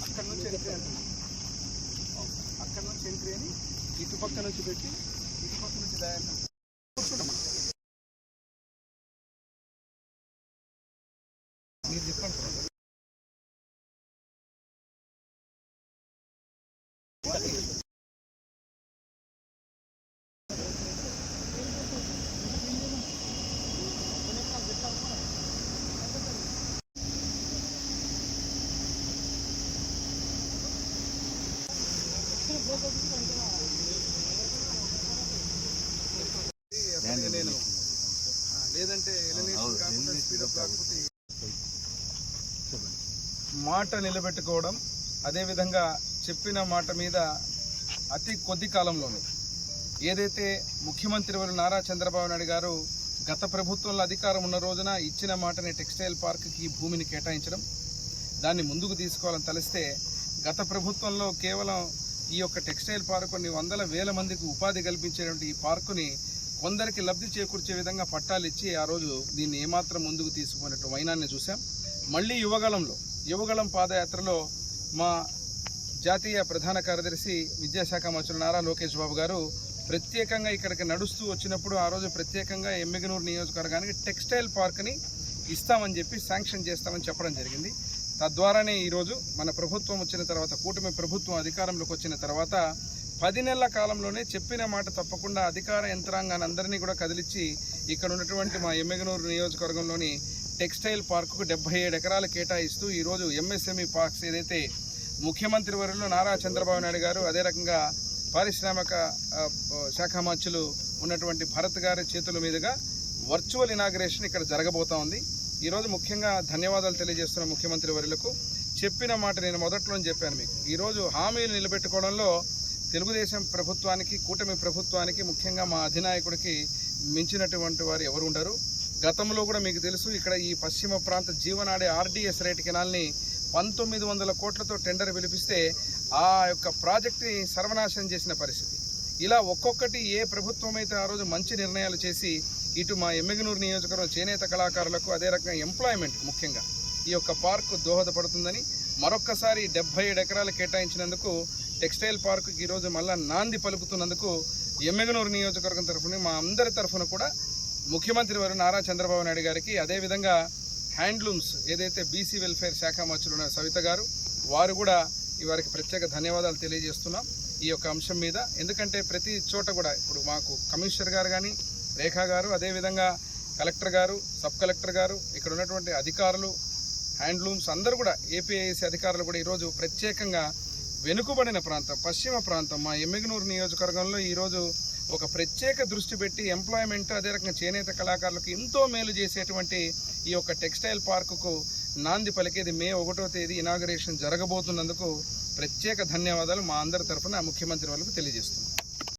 అక్కడ నుంచి ఎంట్రీ అంటున్నాం. అక్కడ నుంచి ఎంట్రీ అని ఇటుపక్క నుంచి పెట్టి ఇటుపక్క నుంచి దయాన్ని కూర్చుంటాం. మీరు చెప్పండి. నేను లేదంటే మాట నిలబెట్టుకోవడం, అదేవిధంగా చెప్పిన మాట మీద అతి కొద్ది కాలంలోనే ఏదైతే ముఖ్యమంత్రి వారు నారా చంద్రబాబు నాయుడు గారు గత ప్రభుత్వంలో అధికారం ఉన్న రోజున ఇచ్చిన మాటని టెక్స్టైల్ పార్క్కి భూమిని కేటాయించడం, దాన్ని ముందుకు తీసుకోవాలని తలిస్తే గత ప్రభుత్వంలో కేవలం ఈ యొక్క టెక్స్టైల్ పార్క్ కొన్ని వందల వేల మందికి ఉపాధి కల్పించేటువంటి ఈ పార్కుని కొందరికి లబ్ధి చేకూర్చే విధంగా పట్టాలు ఇచ్చి ఆ రోజు దీన్ని ఏమాత్రం ముందుకు తీసుకునేట్టు వైనాన్ని చూసాం. మళ్ళీ యువగళం పాదయాత్రలో మా జాతీయ ప్రధాన కార్యదర్శి విద్యాశాఖ మంత్రులు నారా లోకేష్ బాబు గారు ప్రత్యేకంగా ఇక్కడికి నడుస్తూ వచ్చినప్పుడు ఆ రోజు ప్రత్యేకంగా ఎమ్మిగనూరు నియోజకవర్గానికి టెక్స్టైల్ పార్క్ని ఇస్తామని చెప్పి శాంక్షన్ చేస్తామని చెప్పడం జరిగింది. తద్వారానే ఈరోజు మన ప్రభుత్వం వచ్చిన తర్వాత, కూటమి ప్రభుత్వం అధికారంలోకి వచ్చిన తర్వాత 10 నెలల కాలంలోనే చెప్పిన మాట తప్పకుండా అధికార యంత్రాంగాన్ని అందరినీ కూడా కదిలించి ఇక్కడ ఉన్నటువంటి మా ఎమ్మిగనూరు నియోజకవర్గంలోని టెక్స్టైల్ పార్కుకు 77 ఎకరాలు కేటాయిస్తూ ఈరోజు ఎంఎస్ఎంఈ పార్క్స్ ఏదైతే ముఖ్యమంత్రి వర్యులు నారా చంద్రబాబు నాయుడు గారు, అదే రకంగా పారిశ్రామిక శాఖ మంత్రులు ఉన్నటువంటి భరత్ గారి చేతుల మీదుగా వర్చువల్ ఇనాగ్రేషన్ ఇక్కడ జరగబోతా ఉంది. ఈరోజు ముఖ్యంగా ధన్యవాదాలు తెలియజేస్తున్న ముఖ్యమంత్రి వర్యులకు. చెప్పిన మాట నేను మొదట్లో చెప్పాను మీకు. ఈరోజు హామీలు నిలబెట్టుకోవడంలో తెలుగుదేశం ప్రభుత్వానికి, కూటమి ప్రభుత్వానికి, ముఖ్యంగా మా అధినాయకుడికి మించినటువంటి వారు ఎవరు ఉండరు. గతంలో కూడా మీకు తెలుసు, ఇక్కడ ఈ పశ్చిమ ప్రాంత జీవనాడే ఆర్డీఎస్ రైట్ కెనాల్ని 1900 కోట్లతో టెండర్ పిలిపిస్తే ఆ యొక్క ప్రాజెక్టుని సర్వనాశనం చేసిన పరిస్థితి. ఇలా ఒక్కొక్కటి ఏ ప్రభుత్వం అయితే ఆ రోజు మంచి నిర్ణయాలు చేసి ఇటు మా ఎమ్మిగనూరు నియోజకవర్గం చేనేత కళాకారులకు, అదే రకంగా ఎంప్లాయ్మెంట్ ముఖ్యంగా ఈ యొక్క పార్కు దోహదపడుతుందని మరొక్కసారి 77 ఎకరాలు కేటాయించినందుకు టెక్స్టైల్ పార్కుకి ఈరోజు మళ్ళా నాంది పలుకుతున్నందుకు ఎమ్మిగనూరు నియోజకవర్గం తరఫున, మా అందరి తరఫున కూడా ముఖ్యమంత్రి వారు నారా చంద్రబాబు నాయుడు గారికి, అదేవిధంగా హ్యాండ్లూమ్స్ ఏదైతే బీసీ వెల్ఫేర్ శాఖ మంత్రులు సవిత గారు, వారు కూడా వారికి ప్రత్యేక ధన్యవాదాలు తెలియజేస్తున్నాం ఈ యొక్క అంశం మీద. ఎందుకంటే ప్రతి చోట కూడా ఇప్పుడు మాకు కమిషనర్ గారు కానీ, రేఖా గారు, అదేవిధంగా కలెక్టర్ గారు, సబ్ కలెక్టర్ గారు, ఇక్కడ ఉన్నటువంటి అధికారులు, హ్యాండ్లూమ్స్ అందరూ కూడా, ఏపీఐసి అధికారులు కూడా ఈరోజు ప్రత్యేకంగా వెనుకబడిన ప్రాంతం, పశ్చిమ ప్రాంతం మా ఎమ్మిగనూరు నియోజకవర్గంలో ఈరోజు ఒక ప్రత్యేక దృష్టి పెట్టి ఎంప్లాయ్మెంట్, అదే రకంగా చేనేత కళాకారులకు ఎంతో మేలు చేసేటువంటి ఈ యొక్క టెక్స్టైల్ పార్కుకు నాంది పలికేది మే 1వ తేదీ ఇనాగరేషన్ జరగబోతున్నందుకు ప్రత్యేక ధన్యవాదాలు మా అందరి తరఫున ముఖ్యమంత్రి వాళ్ళకు తెలియజేస్తున్నాం.